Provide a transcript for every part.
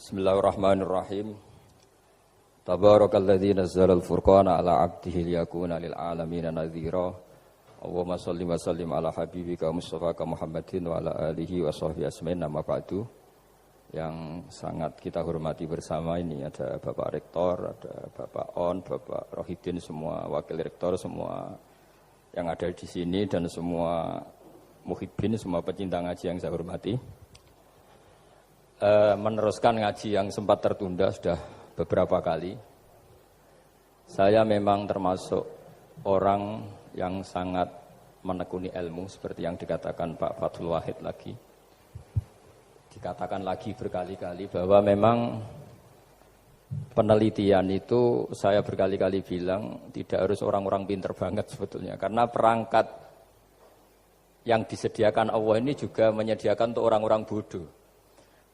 Bismillahirrahmanirrahim. Tabarakalladzi nazzala al-furqana ala 'abdihi liyakuna lil 'alamin nadhira. Allahumma shalli wa sallim ala habibika Mustafaka Muhammadin wa ala alihi wa sahbihi asmain. Nama ba'du. Yang sangat kita hormati bersama ini ada Bapak Rektor, ada Bapak On, Bapak Rohidin, semua wakil rektor, semua yang ada di sini dan semua muhibbin, semua pecinta ngaji yang saya hormati. Meneruskan ngaji yang sempat tertunda sudah beberapa kali. Saya memang termasuk orang yang sangat menekuni ilmu seperti yang dikatakan Pak Fathul Wahid lagi. Dikatakan lagi berkali-kali bahwa memang penelitian itu saya berkali-kali bilang tidak harus orang-orang pinter banget sebetulnya. Karena perangkat yang disediakan Allah ini juga menyediakan untuk orang-orang bodoh.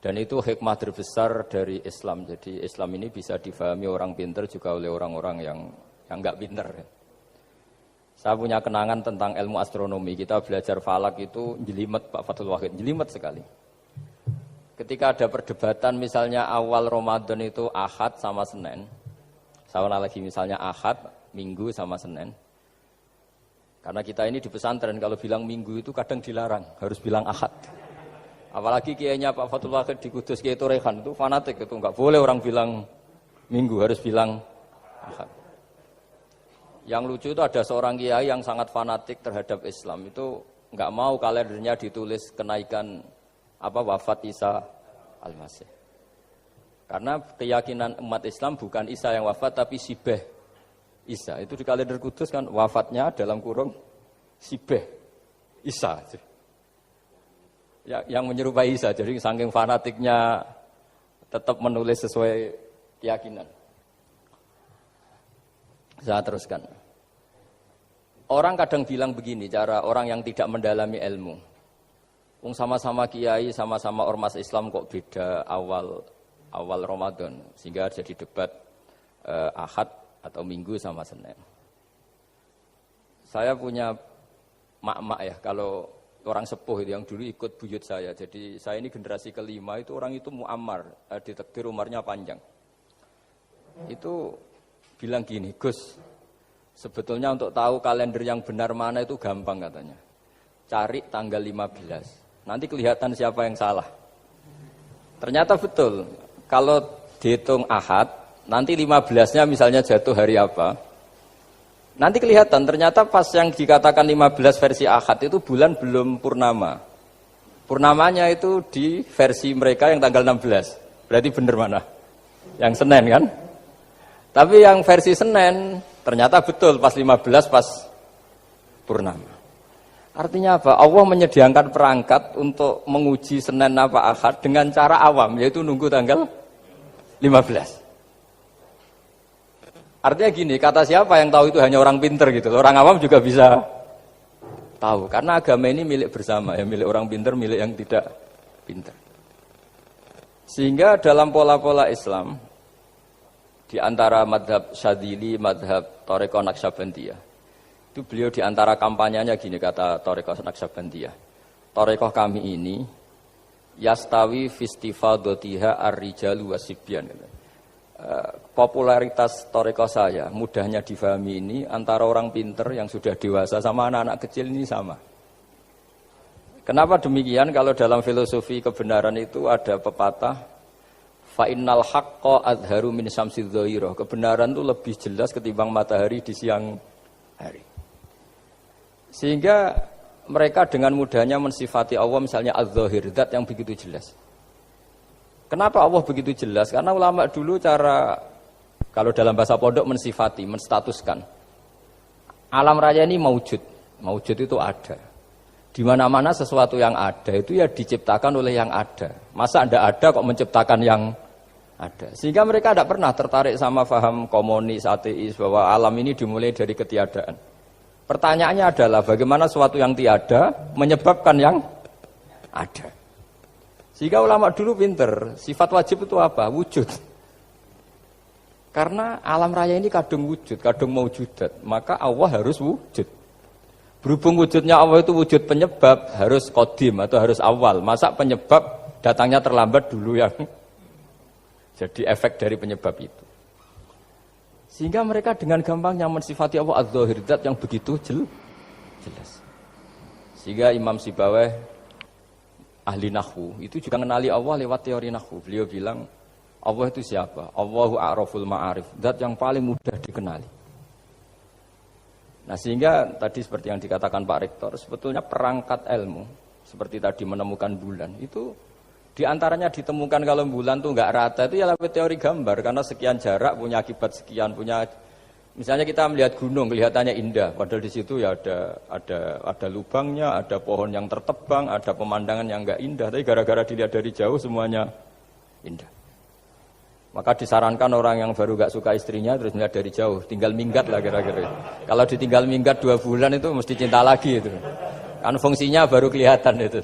Dan itu hikmah terbesar dari Islam. Jadi Islam ini bisa difahami orang pinter juga oleh orang-orang yang enggak pinter. Saya punya kenangan tentang ilmu astronomi. Kita belajar falak itu jelimet, Pak Fathul Wahid, jelimet sekali. Ketika ada perdebatan misalnya awal Ramadan itu Ahad sama Senin. Saya ulang lagi misalnya Ahad, Minggu sama Senin. Karena kita ini di pesantren kalau bilang Minggu itu kadang dilarang, harus bilang Ahad. Apalagi kiainya Pak Fathul Wahid di Kudus, Kiai Torehan itu fanatik, itu enggak boleh orang bilang Minggu, harus bilang Ahad. Yang lucu itu ada seorang kiai yang sangat fanatik terhadap Islam, itu enggak mau kalendernya ditulis kenaikan wafat Isa Al-Masih. Karena keyakinan umat Islam bukan Isa yang wafat tapi Sibeh Isa. Itu di kalender Kudus kan wafatnya dalam kurung Sibeh Isa. Yang menyerupai Isa, jadi saking fanatiknya tetap menulis sesuai keyakinan. Saya teruskan. Orang kadang bilang begini, cara orang yang tidak mendalami ilmu. Sama-sama kiai, sama-sama ormas Islam kok beda awal Ramadan, sehingga jadi debat Ahad atau Minggu sama Senin. Saya punya mak-mak ya, kalau orang sepuh itu yang dulu ikut buyut saya. Jadi saya ini generasi kelima, itu orang itu muammar, ditakdir umurnya panjang. Itu bilang gini, Gus, sebetulnya untuk tahu kalender yang benar mana itu gampang katanya. Cari tanggal 15, nanti kelihatan siapa yang salah. Ternyata betul, kalau dihitung Ahad, nanti 15-nya misalnya jatuh hari apa, nanti kelihatan, ternyata pas yang dikatakan 15 versi Ahad itu bulan belum purnama. Purnamanya itu di versi mereka yang tanggal 16. Berarti benar mana? Yang Senin kan? Tapi yang versi Senin ternyata betul pas 15 pas purnama. Artinya apa? Allah menyediakan perangkat untuk menguji Senin apa Ahad dengan cara awam, yaitu nunggu tanggal 15. Artinya gini, kata siapa yang tahu itu hanya orang pinter gitu. Orang awam juga bisa tahu. Karena agama ini milik bersama, ya, milik orang pinter, milik yang tidak pinter. Sehingga dalam pola-pola Islam, di antara madhab Syadzili, madhab Thariqah Naqsyabandiyah, itu beliau di antara kampanyenya gini, kata Thariqah Naqsyabandiyah. Thariqah kami ini, yastawi fistifadatiha ar-rijalu wasibyan. Popularitas Thariqah saya mudahnya difahami ini antara orang pinter yang sudah dewasa sama anak-anak kecil ini sama. Kenapa demikian? Kalau dalam filosofi kebenaran itu ada pepatah fa innal haqqa adharu min syamsidz dhahirah. Kebenaran itu lebih jelas ketimbang matahari di siang hari. Sehingga mereka dengan mudahnya mensifati Allah misalnya adz-dzahir, zat yang begitu jelas. Kenapa Allah begitu jelas? Karena ulama dulu cara, kalau dalam bahasa pondok mensifati, menstatuskan. Alam raya ini maujud. Maujud itu ada. Di mana-mana sesuatu yang ada itu ya diciptakan oleh yang ada. Masa Anda ada kok menciptakan yang ada? Sehingga mereka tidak pernah tertarik sama faham komunis, ateis, bahwa alam ini dimulai dari ketiadaan. Pertanyaannya adalah bagaimana sesuatu yang tiada menyebabkan yang ada. Sehingga ulama dulu pinter, sifat wajib itu apa? Wujud. Karena alam raya ini kadung wujud, kadung maujudat, maka Allah harus wujud. Berhubung wujudnya Allah itu wujud penyebab, harus qadim atau harus awal. Masa penyebab datangnya terlambat dulu yang Jadi efek dari penyebab itu. Sehingga mereka dengan gampangnya mensifati Allah Az-Zahir, zat yang begitu jelas. Sehingga Imam Sibawayh ahli nahwu itu juga mengenali Allah lewat teori nahwu. Beliau bilang Allah itu siapa? Allahu a'raful ma'arif, zat yang paling mudah dikenali. Nah sehingga tadi seperti yang dikatakan Pak Rektor, sebetulnya perangkat ilmu seperti tadi menemukan bulan itu diantaranya ditemukan kalau bulan tuh nggak rata itu ya lewat teori gambar karena sekian jarak punya akibat sekian punya. Misalnya kita melihat gunung kelihatannya indah, padahal di situ ya ada lubangnya, ada pohon yang tertebang, ada pemandangan yang enggak indah, tapi gara-gara dilihat dari jauh semuanya indah. Maka disarankan orang yang baru enggak suka istrinya terus melihat dari jauh, tinggal minggat lah kira-kira. Kalau ditinggal minggat 2 bulan itu mesti cinta lagi itu. Kan fungsinya baru kelihatan itu.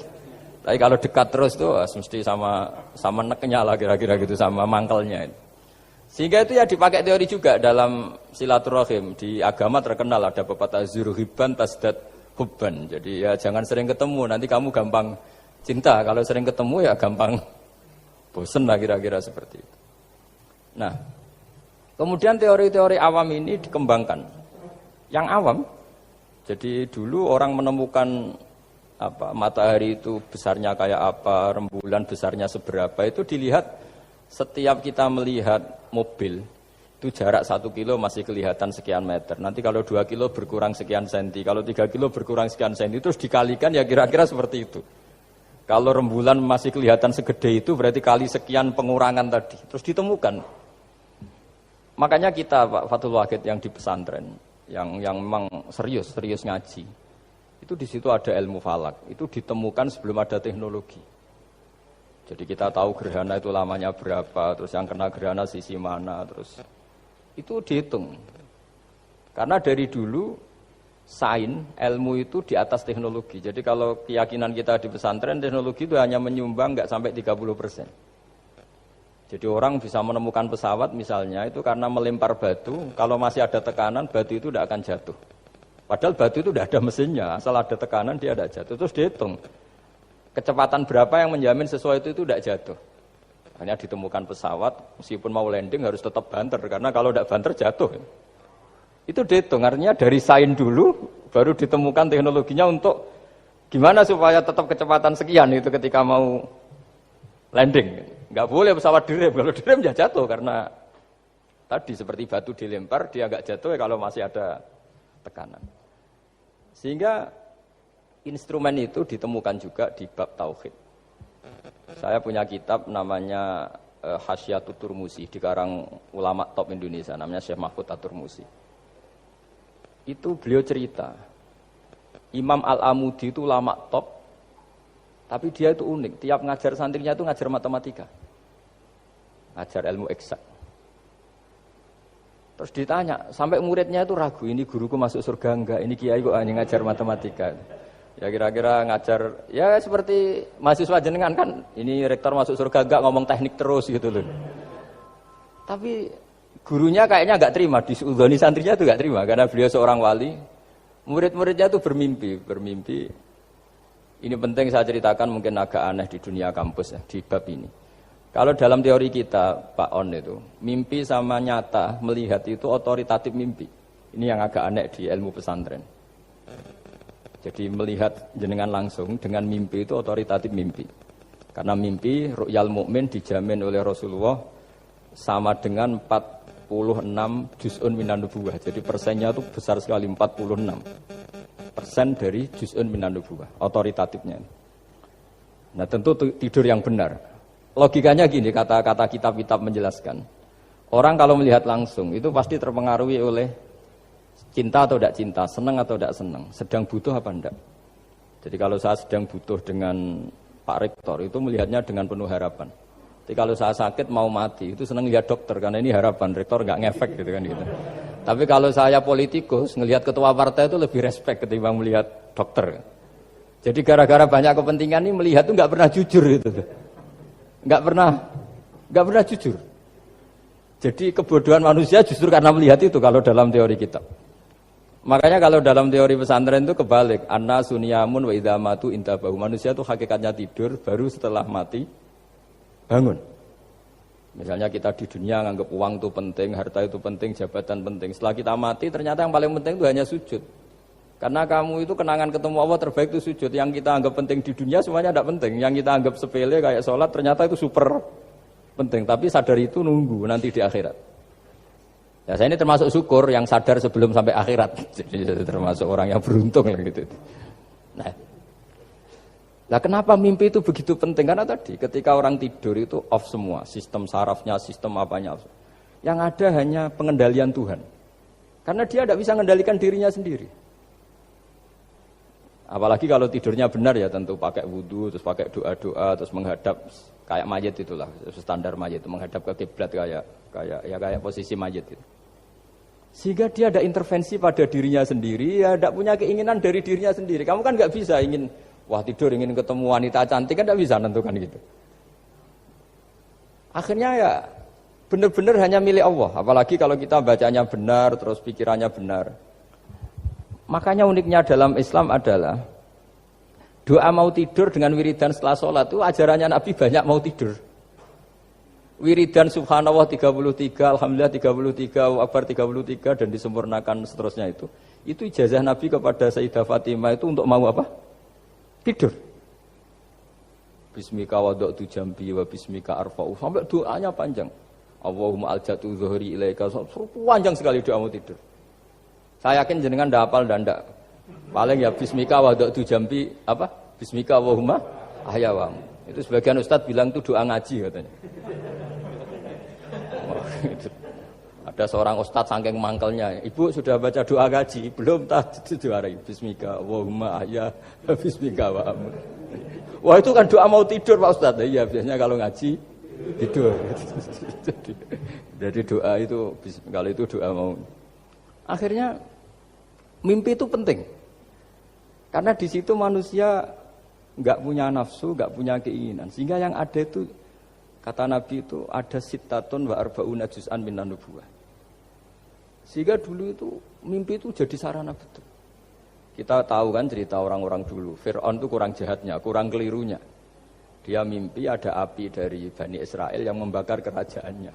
Tapi kalau dekat terus tuh mesti sama neknya lah kira-kira gitu, sama mangkelnya itu. Sehingga itu ya dipakai teori juga dalam silaturahim. Di agama terkenal ada pepatah zuruhiban tasdad hubban. Jadi ya jangan sering ketemu, nanti kamu gampang cinta. Kalau sering ketemu ya gampang bosen lah kira-kira seperti itu. Nah, kemudian teori-teori awam ini dikembangkan. Yang awam, jadi dulu orang menemukan matahari itu besarnya kayak apa, rembulan besarnya seberapa, itu dilihat setiap kita melihat mobil itu jarak 1 kilo masih kelihatan sekian meter. Nanti kalau 2 kilo berkurang sekian senti, kalau 3 kilo berkurang sekian senti, terus dikalikan ya kira-kira seperti itu. Kalau rembulan masih kelihatan segede itu berarti kali sekian pengurangan tadi. Terus ditemukan. Makanya kita Pak Fathul Wahid yang di pesantren, yang memang serius ngaji. Itu di situ ada ilmu falak, itu ditemukan sebelum ada teknologi. Jadi kita tahu gerhana itu lamanya berapa, terus yang kena gerhana sisi mana, terus itu dihitung. Karena dari dulu sains, ilmu itu di atas teknologi. Jadi kalau keyakinan kita di pesantren, teknologi itu hanya menyumbang nggak sampai 30%. Jadi orang bisa menemukan pesawat misalnya itu karena melempar batu, kalau masih ada tekanan batu itu tidak akan jatuh. Padahal batu itu tidak ada mesinnya, asal ada tekanan dia tidak jatuh. Terus dihitung, kecepatan berapa yang menjamin sesuatu itu tidak jatuh. Hanya ditemukan pesawat, meskipun mau landing harus tetap banter, karena kalau tidak banter jatuh. Itu dihitung, artinya dari sains dulu, baru ditemukan teknologinya untuk gimana supaya tetap kecepatan sekian itu ketika mau landing. Nggak boleh pesawat direm, kalau direm ya jatuh, karena tadi seperti batu dilempar, dia nggak jatuh ya kalau masih ada tekanan. Sehingga instrumen itu ditemukan juga di bab tauhid. Saya punya kitab namanya Hasyiatut Turmusi, dikarang ulama top Indonesia, namanya Syekh Mahfud At-Turmusi. Itu beliau cerita, Imam Al-Amudi itu ulama top, tapi dia itu unik, tiap ngajar santrinya itu ngajar matematika, ngajar ilmu eksak. Terus ditanya, sampai muridnya itu ragu, ini guruku masuk surga enggak, ini kiai kok hanya ngajar matematika. Ya kira-kira ngajar, ya seperti mahasiswa jenengan kan, ini rektor masuk surga enggak, ngomong teknik terus gitu loh. Tapi gurunya kayaknya enggak terima, disuudoni santrinya itu enggak terima, karena beliau seorang wali. Murid-muridnya itu bermimpi. Ini penting saya ceritakan, mungkin agak aneh di dunia kampus ya, di bab ini. Kalau dalam teori kita, Pak On itu, mimpi sama nyata, melihat itu otoritatif mimpi. Ini yang agak aneh di ilmu pesantren. Jadi melihat jenengan langsung dengan mimpi itu otoritatif mimpi. Karena mimpi, ru'yal mukmin dijamin oleh Rasulullah sama dengan 46 juz'un minan nubuwah. Jadi persennya itu besar sekali, 46% dari juz'un minan nubuwah, otoritatifnya. Nah tentu tidur yang benar. Logikanya gini, kata-kata kitab-kitab menjelaskan. Orang kalau melihat langsung itu pasti terpengaruhi oleh cinta atau tidak cinta, senang atau tidak senang, sedang butuh apa tidak. Jadi kalau saya sedang butuh dengan Pak Rektor itu melihatnya dengan penuh harapan. Tapi kalau saya sakit mau mati itu senang lihat dokter karena ini harapan, Rektor nggak ngefek gitu kan gitu. Tapi kalau saya politikus ngelihat ketua partai itu lebih respect ketimbang melihat dokter. Jadi gara-gara banyak kepentingan ini melihat itu nggak pernah jujur gitu. Nggak pernah jujur. Jadi kebodohan manusia justru karena melihat itu kalau dalam teori kita. Makanya kalau dalam teori pesantren itu kebalik, anna sunyamun wa idza matu intabahu. Manusia itu hakikatnya tidur, baru setelah mati bangun. Misalnya kita di dunia nganggap uang itu penting, harta itu penting, jabatan penting. Setelah kita mati ternyata yang paling penting itu hanya sujud. Karena kamu itu kenangan ketemu Allah terbaik itu sujud. Yang kita anggap penting di dunia semuanya tidak penting. Yang kita anggap sepele kayak sholat ternyata itu super penting. Tapi sadar itu nunggu nanti di akhirat. Ya saya ini termasuk syukur yang sadar sebelum sampai akhirat. Jadi termasuk orang yang beruntung lah gitu. Nah, kenapa mimpi itu begitu penting? Karena tadi ketika orang tidur itu off semua, sistem sarafnya, sistem apanya. Yang ada hanya pengendalian Tuhan. Karena dia tidak bisa mengendalikan dirinya sendiri. Apalagi kalau tidurnya benar ya tentu pakai wudhu, terus pakai doa-doa, terus menghadap kayak mayit itulah, standar mayit itu menghadap ke kiblat kayak posisi mayit itu. Sehingga dia ada intervensi pada dirinya sendiri, ya tidak punya keinginan dari dirinya sendiri. Kamu kan nggak bisa ingin wah tidur ingin ketemu wanita cantik kan tidak bisa nentukan gitu. Akhirnya ya benar-benar hanya milik Allah. Apalagi kalau kita bacanya benar, terus pikirannya benar. Makanya uniknya dalam Islam adalah doa mau tidur dengan wiridan setelah sholat itu ajarannya Nabi banyak mau tidur. Wiridan subhanallah 33, alhamdulillah 33, akbar 33 dan disempurnakan seterusnya itu. Itu ijazah Nabi kepada Sayyidah Fatimah itu untuk mau apa? Tidur. Bismika wada'tu jambi wa bismika arfa'u. Sampai doanya panjang. Allahumma aljatu zuhri ilaika. Panjang sekali doa mau tidur. Saya yakin jenengan ndak hafal dan ndak. Paling ya bismika wada'tu jambi apa? Bismika Allahumma ahyawamu. Itu sebagian ustaz bilang itu doa ngaji katanya. Ada seorang ustaz saking mangkelnya, ibu sudah baca doa ngaji? Belum, itu doa bismika Allahumma ahya bismika wa amr. Wah itu kan doa mau tidur Pak Ustaz. Iya biasanya kalau ngaji tidur. Jadi doa itu kalau itu doa mau. Akhirnya mimpi itu penting. Karena di situ manusia enggak punya nafsu, enggak punya keinginan. Sehingga yang ada itu kata Nabi itu ada sittatun wa arba'una juz'an minan nubuwah. Sehingga dulu itu mimpi itu jadi sarana betul. Kita tahu kan cerita orang-orang dulu. Fir'aun itu kurang jahatnya, kurang kelirunya. Dia mimpi ada api dari Bani Israel yang membakar kerajaannya.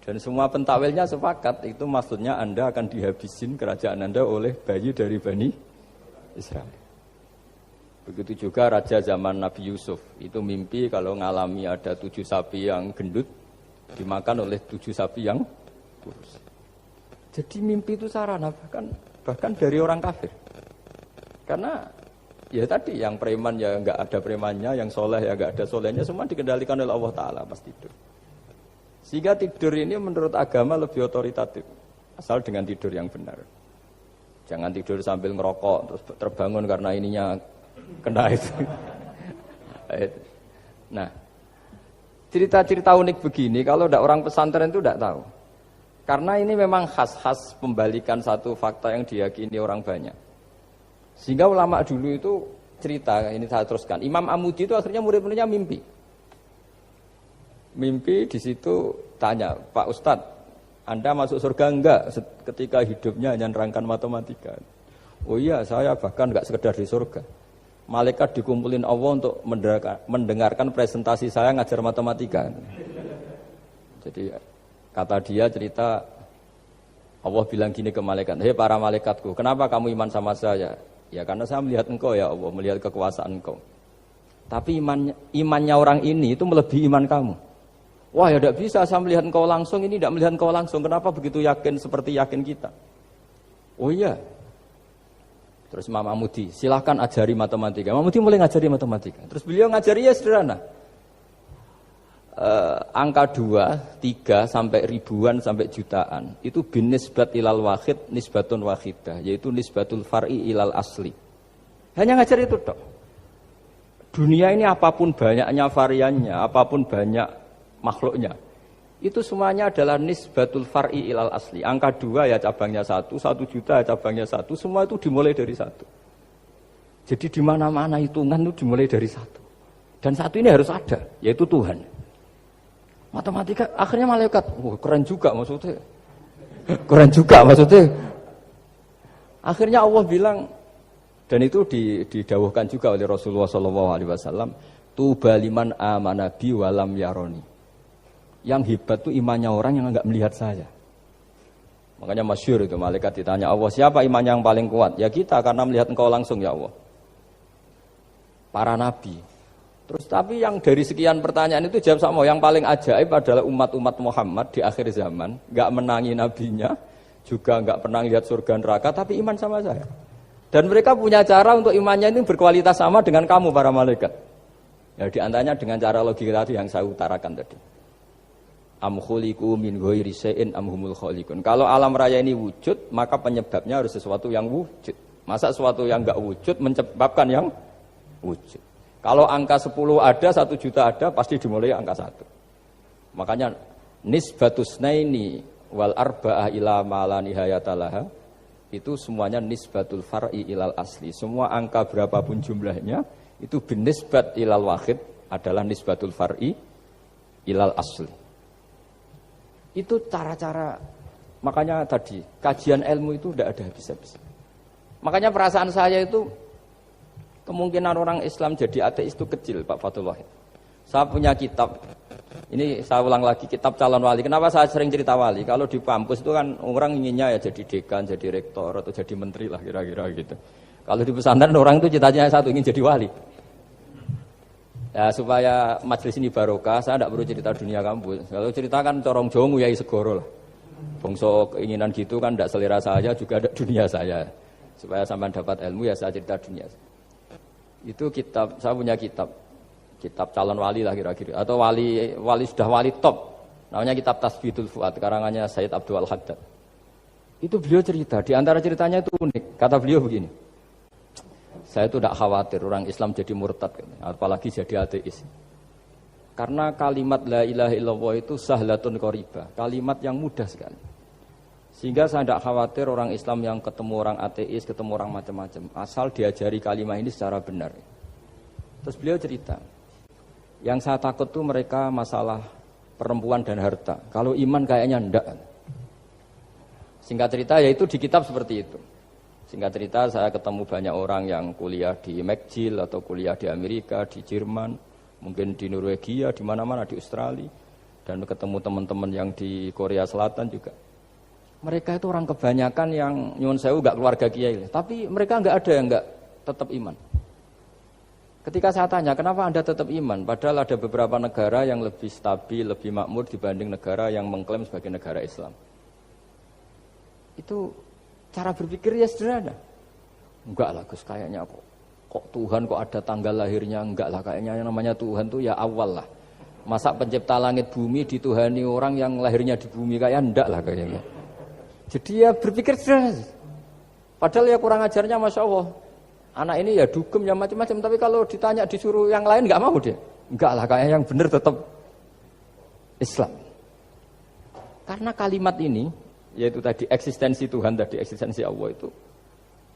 Dan semua pentakwilnya sepakat, itu maksudnya Anda akan dihabisin kerajaan Anda oleh bayi dari Bani Israel. Begitu juga raja zaman Nabi Yusuf, itu mimpi kalau ngalami ada 7 sapi yang gendut, dimakan oleh 7 sapi yang kurus. Jadi mimpi itu sarana, bahkan dari orang kafir. Karena ya tadi, yang preman ya enggak ada premannya, yang soleh ya enggak ada solehnya, semua dikendalikan oleh Allah Ta'ala pas tidur. Sehingga tidur ini menurut agama lebih otoritatif, asal dengan tidur yang benar. Jangan tidur sambil ngerokok terus terbangun karena ininya kena itu. Nah, cerita-cerita unik begini kalau tidak orang pesantren itu tidak tahu. Karena ini memang khas-khas pembalikan satu fakta yang diyakini orang banyak. Sehingga ulama dulu itu cerita, ini saya teruskan. Imam Amudi itu akhirnya murid-muridnya mimpi. Mimpi di situ tanya, Pak Ustadz, Anda masuk surga enggak ketika hidupnya hanya nerangkan matematika? Oh iya, saya bahkan enggak sekedar di surga. Malaikat dikumpulin Allah untuk mendengarkan presentasi saya ngajar matematika. Jadi kata dia cerita, Allah bilang gini ke malaikat, hei para malaikatku, kenapa kamu iman sama saya? Ya karena saya melihat engkau ya Allah, melihat kekuasaan engkau. Tapi imannya orang ini itu melebihi iman kamu. Wah ya tidak bisa, saya melihat engkau langsung, ini tidak melihat engkau langsung. Kenapa begitu yakin seperti yakin kita? Oh iya. Terus Imam Amudi, silahkan ajari matematika. Imam Amudi mulai ngajari matematika. Terus beliau ngajari ya sederhana. Angka 2, 3, sampai ribuan, sampai jutaan. Itu bin nisbat ilal wahid, nisbatun wahidah. Yaitu nisbatul far'i ilal asli. Hanya ngajar itu dok. Dunia ini apapun banyaknya variannya, apapun banyak makhluknya, itu semuanya adalah nisbatul far'i ilal asli. Angka 2 ya cabangnya 1, 1 juta ya cabangnya 1, semua itu dimulai dari 1. Jadi di mana-mana hitungan itu dimulai dari 1. Dan 1 ini harus ada, yaitu Tuhan. Matematika akhirnya malaikat, keren juga maksudnya. Keren juga maksudnya. Akhirnya Allah bilang, dan itu didawuhkan juga oleh Rasulullah SAW, tuba liman amana bi walam yaroni. Yang hebat tuh imannya orang yang enggak melihat saya. Makanya masyhur itu malaikat ditanya Allah, siapa imannya yang paling kuat? Ya kita, karena melihat engkau langsung ya Allah. Para nabi. Terus tapi yang dari sekian pertanyaan itu jawab sama, yang paling ajaib adalah umat-umat Muhammad di akhir zaman, enggak menangi nabinya, juga enggak pernah lihat surga neraka, tapi iman sama saya. Dan mereka punya cara untuk imannya ini berkualitas sama dengan kamu para malaikat. Ya di antaranya dengan cara logika tadi yang saya utarakan tadi. Am khuliqu min ghairi syai'in am humul khaliqun. Kalau alam raya ini wujud, maka penyebabnya harus sesuatu yang wujud. Masa sesuatu yang enggak wujud menyebabkan yang wujud. Kalau angka 10 ada, 1 juta ada, pasti dimulai angka 1. Makanya nisbatusnaini wal arba'ah ila ma la nihayata laha, itu semuanya nisbatul far'i ilal asli. Semua angka berapapun jumlahnya itu binisbat ilal wahid adalah nisbatul far'i ilal asli. Itu cara-cara, makanya tadi kajian ilmu itu tidak ada habis-habis. Makanya perasaan saya itu kemungkinan orang Islam jadi ateis itu kecil, Pak Fathul Wahid. Saya punya kitab, ini saya ulang lagi, kitab calon wali. Kenapa saya sering cerita wali? Kalau di kampus itu kan orang inginnya ya jadi dekan, jadi rektor atau jadi menteri lah kira-kira gitu. Kalau di pesantren orang itu cita-citanya satu, ingin jadi wali. Ya supaya majelis ini barokah, saya tidak perlu cerita dunia kampus. Kalau cerita kan corong jongu ya segoro lah. Bongso keinginan gitu kan tidak selera saya, juga ada dunia saya. Supaya sampai dapat ilmu ya saya cerita dunia. Itu kitab, saya punya kitab calon wali lah kira-kira. Atau wali sudah wali top. Namanya kitab Tasbihul Fuad, karangannya Sayyid Abdul Haddad. Itu beliau cerita, di antara ceritanya itu unik. Kata beliau begini, saya itu tidak khawatir orang Islam jadi murtad, apalagi jadi ateis. Karena kalimat la ilaha illallah itu sahlatun qaribah, kalimat yang mudah sekali. Sehingga saya tidak khawatir orang Islam yang ketemu orang ateis, ketemu orang macam-macam, asal diajari kalimat ini secara benar. Terus beliau cerita, yang saya takut tuh mereka masalah perempuan dan harta. Kalau iman kayaknya enggak. Singkat cerita ya itu di kitab seperti itu. Singkat cerita saya ketemu banyak orang yang kuliah di McGill atau kuliah di Amerika, di Jerman, mungkin di Norwegia, di mana-mana, di Australia, dan ketemu teman-teman yang di Korea Selatan juga. Mereka itu orang kebanyakan yang nyuwun sewu enggak keluarga kiai, tapi mereka enggak ada yang enggak tetap iman. Ketika saya tanya, kenapa Anda tetap iman? Padahal ada beberapa negara yang lebih stabil, lebih makmur dibanding negara yang mengklaim sebagai negara Islam. Itu cara berpikir ya sederhana. Enggak lah Gus, kayaknya kok Tuhan kok ada tanggal lahirnya? Enggak lah, kayaknya yang namanya Tuhan tuh ya awal lah. Masa pencipta langit bumi dituhani orang yang lahirnya di bumi, kayak enggak lah kayaknya. Jadi ya berpikir sederhana. Padahal ya kurang ajarnya Masya Allah. Anak ini ya dugem ya macam-macam, tapi kalau ditanya disuruh yang lain enggak mau dia. Enggak lah, kayaknya yang benar tetap Islam. Karena kalimat ini, yaitu tadi eksistensi Tuhan, tadi eksistensi Allah itu,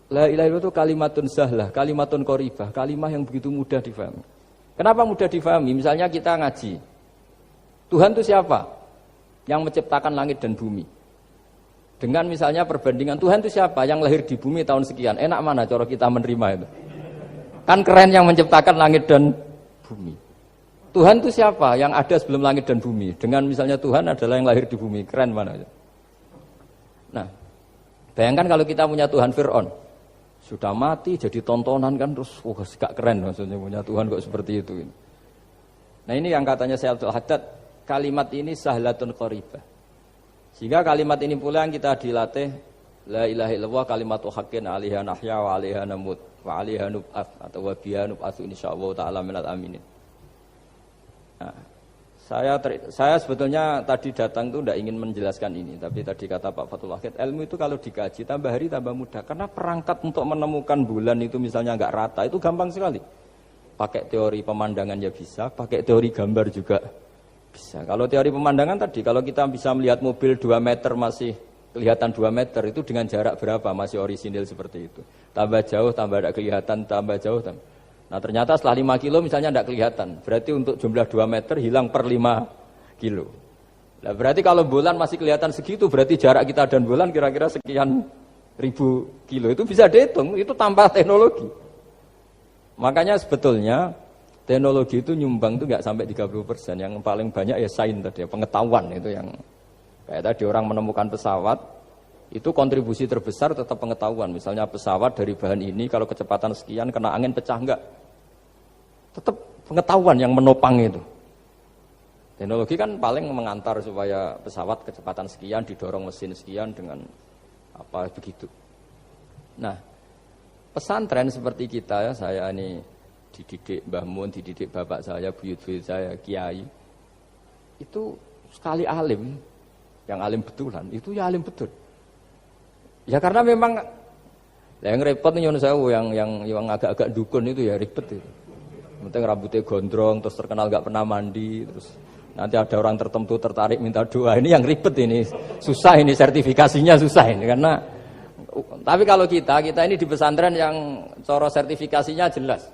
la ilaha illallah itu kalimatun sahlah, kalimatun qoribah, kalimah yang begitu mudah difahami. Kenapa mudah difahami? Misalnya kita ngaji, Tuhan itu siapa? Yang menciptakan langit dan bumi. Dengan misalnya perbandingan, Tuhan itu siapa? Yang lahir di bumi tahun sekian. Enak mana cara kita menerima itu? Kan keren yang menciptakan langit dan bumi. Tuhan itu siapa? Yang ada sebelum langit dan bumi. Dengan misalnya Tuhan adalah yang lahir di bumi. Keren mana? Nah, bayangkan kalau kita punya Tuhan Fir'aun. Sudah mati jadi tontonan kan, terus gak keren maksudnya punya Tuhan kok seperti itu. Nah ini yang katanya Syekh Abdul Haddad, kalimat ini sahlatun qaribah. Sehingga kalimat ini pula yang kita dilatih, la ilaha illallah kalimatu haqqin 'alaiha nahya wa 'alaiha namut wa 'alaiha nub'ats atau wa biha nub'atsu insyaallah taala minal aminin. Nah, saya sebetulnya tadi datang itu tidak ingin menjelaskan ini, tapi tadi kata Pak Fathul Wahid, ilmu itu kalau dikaji tambah hari tambah mudah, karena perangkat untuk menemukan bulan itu misalnya enggak rata itu gampang sekali. Pakai teori pemandangan ya bisa, pakai teori gambar juga bisa. Kalau teori pemandangan tadi, kalau kita bisa melihat mobil 2 meter masih kelihatan 2 meter, itu dengan jarak berapa masih orisinil seperti itu. Tambah jauh, tambah tidak kelihatan, tambah jauh. Nah ternyata setelah 5 kilo misalnya tidak kelihatan. Berarti untuk jumlah 2 meter hilang per 5 kilo. Nah, berarti kalau bulan masih kelihatan segitu, berarti jarak kita dan bulan kira-kira sekian ribu kilo. Itu bisa dihitung, itu tanpa teknologi. Makanya sebetulnya Teknologi itu nyumbang itu nggak sampai 30%. Yang paling banyak ya sains tadi, pengetahuan itu yang kayak tadi orang menemukan pesawat, itu kontribusi terbesar tetap pengetahuan. Misalnya pesawat dari bahan ini kalau kecepatan sekian kena angin pecah enggak? Tetap pengetahuan yang menopang itu. Teknologi kan paling mengantar supaya pesawat kecepatan sekian didorong mesin sekian dengan apa begitu. Nah, pesantren seperti kita ya, saya ini dididik Mbah Mun, dididik bapak saya, buyut-buyut saya, kiai. Itu sekali alim, yang alim betulan, itu ya alim betul. Ya karena memang yang repot nih yang agak-agak dukun itu ya ribet itu. Penting rambutnya gondrong, terus terkenal gak pernah mandi, terus nanti ada orang tertentu tertarik minta doa. Ini yang ribet ini, susah ini sertifikasinya susah ini karena. Tapi kalau kita ini di pesantren yang coro sertifikasinya jelas.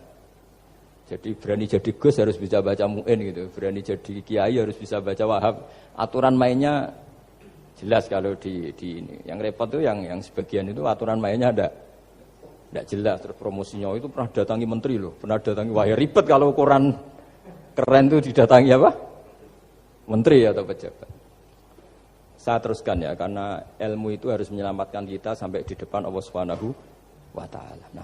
Jadi berani jadi Gus harus bisa baca Mu'in gitu, berani jadi Kiai harus bisa baca Wahab. Aturan mainnya jelas kalau di ini. Yang repot tuh yang sebagian itu aturan mainnya tidak jelas. Terus promosinya itu pernah datangi menteri loh, pernah datangi, wah ya ribet kalau ukuran keren tuh didatangi apa? Menteri atau pejabat. Saya teruskan ya, karena ilmu itu harus menyelamatkan kita sampai di depan Allah Subhanahu wa Ta'ala. Nah,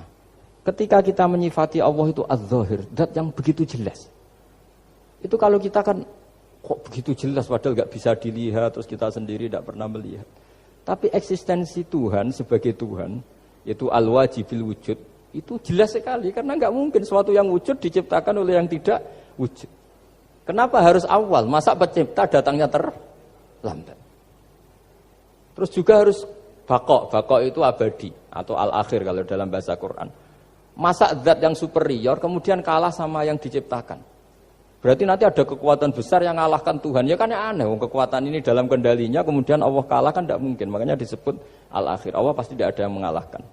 ketika kita menyifati Allah itu az-zahir, zat yang begitu jelas. Itu kalau kita kan kok begitu jelas padahal nggak bisa dilihat, terus kita sendiri tidak pernah melihat. Tapi eksistensi Tuhan sebagai Tuhan, yaitu al-wajibil wujud, itu jelas sekali karena nggak mungkin suatu yang wujud diciptakan oleh yang tidak wujud. Kenapa harus awal? Masa pencipta datangnya terlambat? Terus juga harus bakok itu abadi atau al-akhir kalau dalam bahasa Quran. Masa zat yang superior kemudian kalah sama yang diciptakan. Berarti nanti ada kekuatan besar yang mengalahkan Tuhan. Ya kan ya aneh, kekuatan ini dalam kendalinya kemudian Allah kalah kan tidak mungkin. Makanya disebut al-akhir. Allah pasti tidak ada yang mengalahkan.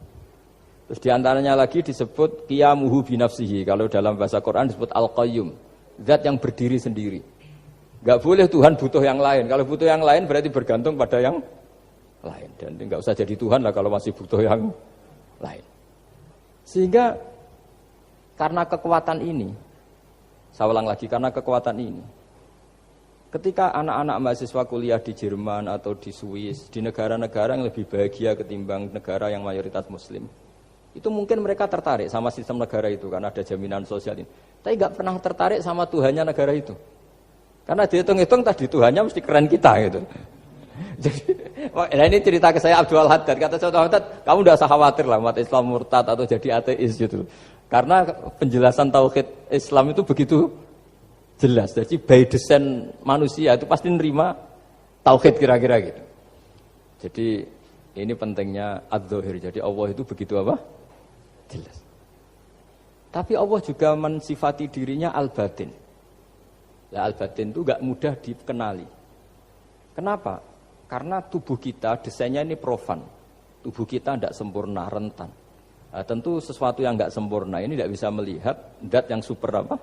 Terus diantaranya lagi disebut qiyamuhu binafsihi. Kalau dalam bahasa Quran disebut al-qayyum. Zat yang berdiri sendiri. Gak boleh Tuhan butuh yang lain. Kalau butuh yang lain berarti bergantung pada yang lain. Dan nggak usah jadi Tuhan lah kalau masih butuh yang lain. Sehingga karena kekuatan ini, saya ulang lagi, karena kekuatan ini, ketika anak-anak mahasiswa kuliah di Jerman atau di Swiss, di negara-negara yang lebih bahagia ketimbang negara yang mayoritas Muslim, itu mungkin mereka tertarik sama sistem negara itu karena ada jaminan sosial ini. Tapi nggak pernah tertarik sama Tuhannya negara itu, karena dihitung-hitung tadi Tuhannya mesti keren kita gitu. Jadi, nah ini cerita ke saya Abdul Haddad. Kata saya Abdul Haddad, kamu tidak usah khawatir lah umat Islam murtad atau jadi ateis gitu. Karena penjelasan tauhid Islam itu begitu jelas. Jadi by design manusia itu pasti nerima tauhid kira-kira gitu. Jadi ini pentingnya adz-dzahir. Jadi Allah itu begitu apa? Jelas. Tapi Allah juga mensifati dirinya al-batin. Ya, al-batin itu gak mudah dikenali. Kenapa? Karena tubuh kita desainnya ini profan, tubuh kita tidak sempurna, rentan. Nah, tentu sesuatu yang tidak sempurna ini tidak bisa melihat zat yang super apa?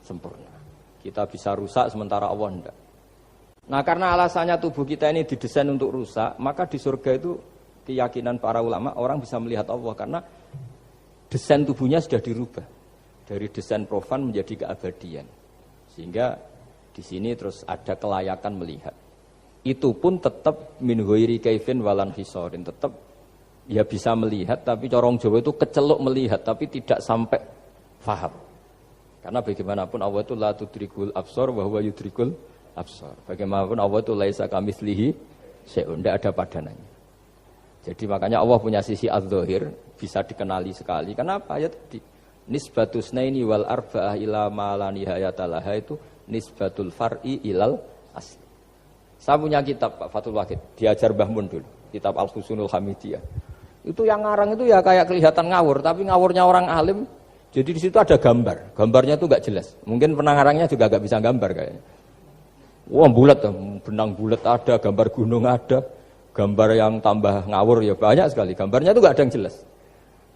Sempurna. Kita bisa rusak sementara Allah tidak. Nah karena alasannya tubuh kita ini didesain untuk rusak, maka di surga itu keyakinan para ulama orang bisa melihat Allah karena desain tubuhnya sudah dirubah dari desain profan menjadi keabadian. Sehingga di sini terus ada kelayakan melihat. Itu pun tetap min ghairi kaifin walan hisorin, tetap ya bisa melihat tapi corong Jawa itu kecelok melihat tapi tidak sampai faham. Karena bagaimanapun Allah itu la tudrikul absar wa huwa yudrikul absar. Bagaimanapun Allah itu laisa kamitslihi syai'un, tidak ada padanannya. Jadi makanya Allah punya sisi adz-dzahir bisa dikenali sekali. Kenapa? Ya tadi nisbatus naini wal arba'ah ila ma la nihayata laha itu nisbatul far'i ilal asli. Saya punya kitab Pak Fathul Wahid, diajar Mbah Mun dulu, kitab Al-Husunul Hamidiyah. Itu yang ngarang itu ya kayak kelihatan ngawur, tapi ngawurnya orang alim. Jadi di situ ada gambar, gambarnya itu nggak jelas. Mungkin pengarangnya juga nggak bisa gambar kayaknya. Wah bulat, benang bulat ada, gambar gunung ada, gambar yang tambah ngawur ya banyak sekali. Gambarnya itu nggak ada yang jelas.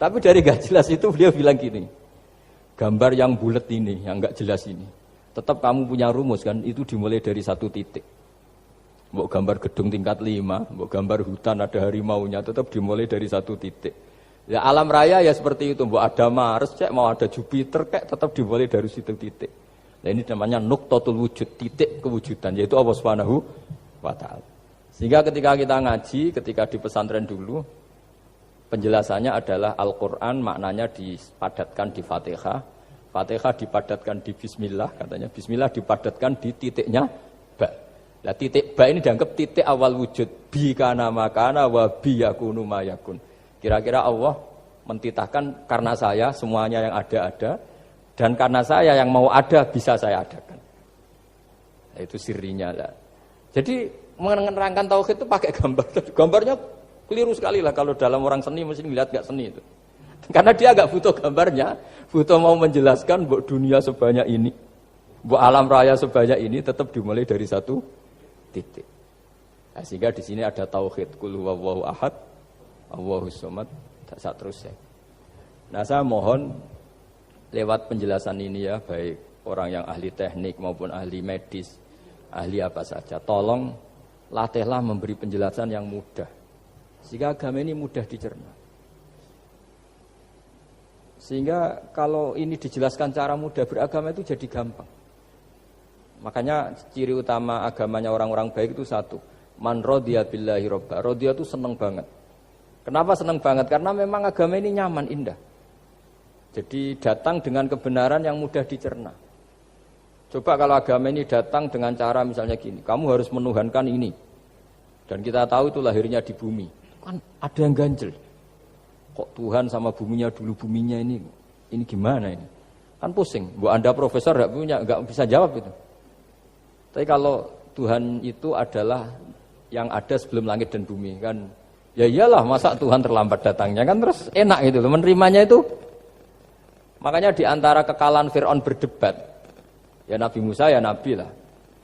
Tapi dari nggak jelas itu dia bilang gini, gambar yang bulat ini, yang nggak jelas ini, tetap kamu punya rumus kan? Itu dimulai dari satu titik. Mau gambar gedung tingkat 5, mau gambar hutan ada harimaunya, tetap dimulai dari satu titik. Ya alam raya ya seperti itu, mbok ada Mars, cek mau ada Jupiter, kayak tetap dimulai dari situ titik. Nah ini namanya nuqtatul wujud, titik kewujudan, yaitu Allah Subhanahu wa ta'ala. Sehingga ketika kita ngaji, ketika di pesantren dulu, penjelasannya adalah Al-Quran maknanya dipadatkan di Fatihah, Fatihah dipadatkan di Bismillah, katanya Bismillah dipadatkan di titiknya ba. Nah titik ba ini dianggap titik awal wujud, bi kana makana wa bi yakunu ma yakun. Kira-kira Allah mentitahkan karena saya semuanya yang ada, dan karena saya yang mau ada bisa saya adakan. Nah, itu sirinya lah. Jadi menerangkan tauhid itu pakai gambar. Gambarnya keliru sekali lah kalau dalam orang seni mesti lihat gak seni itu. Karena dia agak butuh gambarnya, butuh mau menjelaskan bahwa dunia sebanyak ini, bahwa alam raya sebanyak ini tetap dimulai dari satu titik. Nah, sehingga di sini ada tauhid qul huwallahu ahad, Allahus samad, tak terusnya. Nah, saya mohon lewat penjelasan ini ya, baik orang yang ahli teknik maupun ahli medis, ahli apa saja, tolong latihlah memberi penjelasan yang mudah. Sehingga agama ini mudah dicerna. Sehingga kalau ini dijelaskan cara mudah beragama itu jadi gampang. Makanya ciri utama agamanya orang-orang baik itu satu. Man radiya billahi robba. Radiya itu senang banget. Kenapa senang banget? Karena memang agama ini nyaman, indah. Jadi datang dengan kebenaran yang mudah dicerna. Coba kalau agama ini datang dengan cara misalnya gini, kamu harus menuhankan ini. Dan kita tahu itu lahirnya di bumi. Kan ada yang ganjel. Kok Tuhan sama buminya dulu, buminya ini gimana ini? Kan pusing. Bu Anda profesor enggak bisa jawab itu. Tapi kalau Tuhan itu adalah yang ada sebelum langit dan bumi kan, ya iyalah masa Tuhan terlambat datangnya kan, terus enak gitu loh menerimanya itu. Makanya di antara kekalahan Fir'aun berdebat, ya Nabi Musa ya Nabi lah,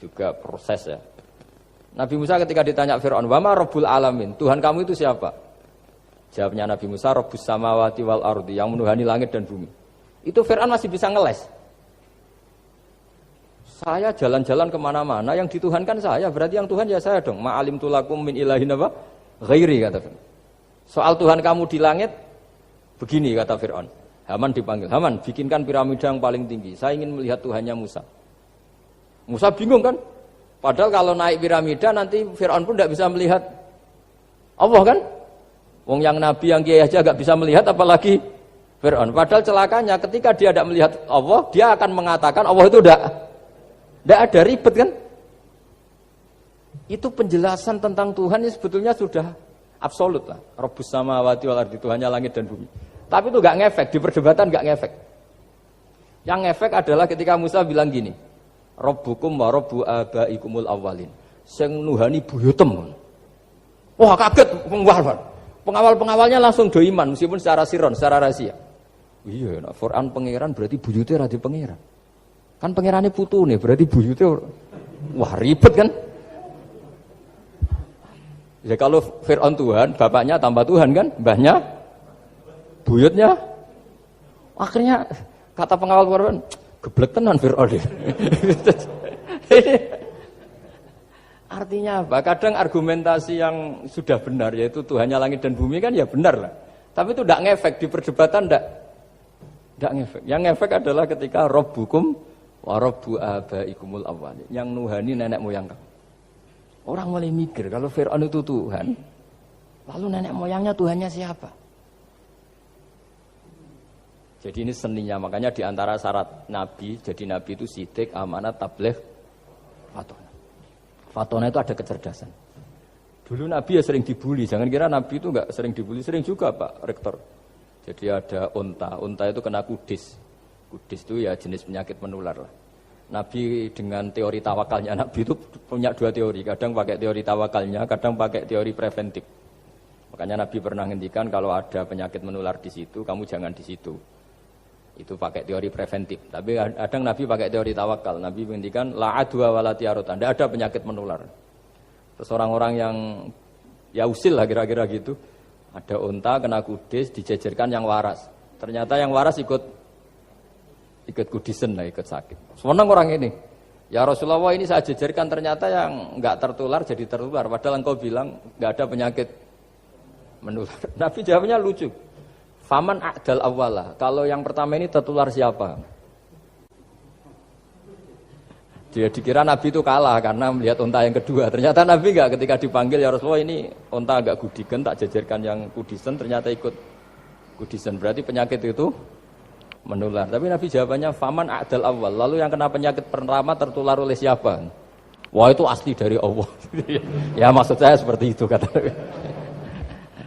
juga proses ya. Nabi Musa ketika ditanya Fir'aun, wama Rabbul Alamin, Tuhan kamu itu siapa? Jawabnya Nabi Musa, Rabbus samawati wal ardi, yang menuhani langit dan bumi. Itu Fir'aun masih bisa ngeles. Saya jalan-jalan kemana-mana, yang dituhankan saya, berarti yang Tuhan ya saya dong. Ma'alim tulakum min ilahin apa? Ghairi, kata Fir'aun. Soal Tuhan kamu di langit, begini kata Fir'aun. Haman dipanggil, Haman bikinkan piramida yang paling tinggi, saya ingin melihat Tuhannya Musa. Musa bingung kan? Padahal kalau naik piramida nanti Fir'aun pun tidak bisa melihat Allah kan? Wong yang Nabi yang kiai aja gak bisa melihat apalagi Fir'aun. Padahal celakanya ketika dia tidak melihat Allah, dia akan mengatakan Allah itu tidak ada, ribet kan? Itu penjelasan tentang Tuhan yang sebetulnya sudah absolut lah. Rabbus samawati wal ardi, Tuhannya langit dan bumi. Tapi itu gak ngefek, di perdebatan gak ngefek. Yang ngefek adalah ketika Musa bilang gini, Rabbukum wa rabbu abaikumul awwalin. Sing nuhani buyutem. Wah kaget pengawal-pengawalnya langsung do iman meskipun secara siron, secara rahasia. Iya, nek Quran pangeran berarti buyute ra di pangeran. Kan pangerane putune berarti buyute wah ribet kan? Ya kalau Fir'aun Tuhan, bapaknya tambah Tuhan kan, mbahnya buyutnya. Akhirnya kata pengawal Quran, geblek tenan Fir'aun. Artinya apa? Kadang argumentasi yang sudah benar, yaitu Tuhannya langit dan bumi kan ya benar lah. Tapi itu tidak ngefek, di perdebatan tidak ngefek. Yang ngefek adalah ketika Rabbukum wa rabbu abaikumul awwalin, yang nuhani nenek moyang kamu. Orang mulai mikir kalau Fir'aun itu Tuhan, lalu nenek moyangnya Tuhannya siapa? Jadi ini seninya, makanya diantara syarat Nabi, jadi Nabi itu sidik, amanat, tabligh, fatona. Fatona itu ada kecerdasan. Dulu Nabi ya sering dibully, jangan kira Nabi itu enggak sering dibully, sering juga Pak Rektor. Jadi ada unta itu kena kudis. Kudis itu ya jenis penyakit menular lah. Nabi dengan teori tawakalnya, Nabi itu punya dua teori, kadang pakai teori tawakalnya, kadang pakai teori preventif. Makanya Nabi pernah ngendikan kalau ada penyakit menular di situ, kamu jangan di situ. Itu pakai teori preventif. Tapi kadang Nabi pakai teori tawakal. Nabi menghentikan la adwa wala tiarut. Tidak ada penyakit menular. Terus orang-orang yang ya usil lah kira-kira gitu. Ada unta kena kudis dijejerkan yang waras. Ternyata yang waras ikut kudisen lah, ikut sakit. Senang orang ini. Ya Rasulullah ini saya jejerkan, ternyata yang enggak tertular jadi tertular. Padahal engkau bilang enggak ada penyakit menular. Nabi jawabnya lucu. Faman a'dal awwala. Kalau yang pertama ini tertular siapa? Dia dikira Nabi itu kalah karena melihat unta yang kedua. Ternyata Nabi enggak, ketika dipanggil ya Rasulullah ini unta agak gudikan, tak jajarkan yang kudisen, ternyata ikut kudisen. Berarti penyakit itu menular. Tapi Nabi jawabannya faman a'dal awal. Lalu yang kena penyakit pertama tertular oleh siapa? Wah itu asli dari Allah. Ya maksud saya seperti itu kata Nabi.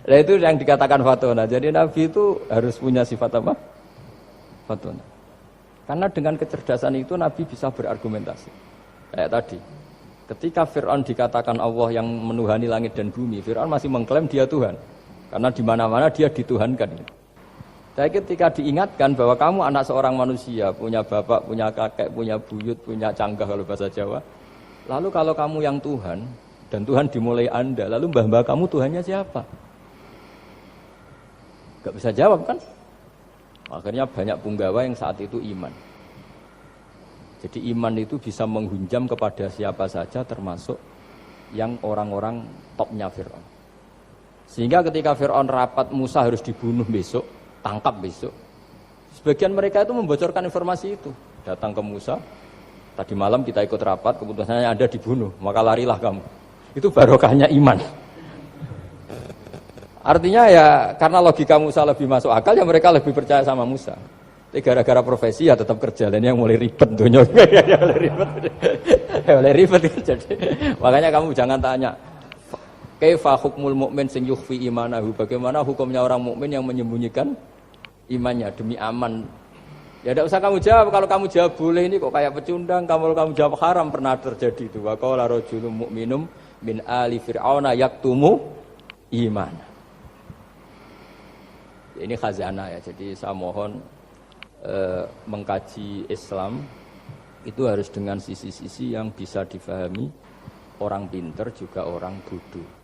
Nah itu yang dikatakan fatona. Jadi Nabi itu harus punya sifat apa? Fatona. Karena dengan kecerdasan itu Nabi bisa berargumentasi. Kayak tadi, ketika Fir'aun dikatakan Allah yang menuhani langit dan bumi, Fir'aun masih mengklaim dia Tuhan. Karena di mana-mana dia dituhankan. Tapi ketika diingatkan bahwa kamu anak seorang manusia, punya bapak, punya kakek, punya buyut, punya canggah kalau bahasa Jawa. Lalu kalau kamu yang Tuhan, dan Tuhan dimulai Anda, lalu mbah-mbah kamu Tuhannya siapa? Gak bisa jawab kan? Akhirnya banyak punggawa yang saat itu iman. Jadi iman itu bisa menghunjam kepada siapa saja termasuk yang orang-orang topnya Fir'aun. Sehingga ketika Fir'aun rapat Musa harus dibunuh besok, tangkap besok. Sebagian mereka itu membocorkan informasi itu. Datang ke Musa, tadi malam kita ikut rapat, keputusannya Anda dibunuh, maka larilah kamu. Itu barokahnya iman. Artinya ya karena logika Musa lebih masuk akal ya mereka lebih percaya sama Musa. Tapi gara-gara profesi ya tetap kerja dan yang mulai ribet dunia. mulai ribet jadi. Makanya kamu jangan tanya kaifa hukmul mukmin sing yukhfi imanahu. Bagaimana hukumnya orang mukmin yang menyembunyikan imannya demi aman. Ya tidak usah kamu jawab. Kalau kamu jawab boleh ini kok kayak pecundang. Kalau kamu jawab haram pernah terjadi itu. Wa qala rajulun mu'minum min ali fir'auna yaktumu iman. Ini khazanah ya, jadi saya mohon mengkaji Islam itu harus dengan sisi-sisi yang bisa difahami orang pinter juga orang bodoh.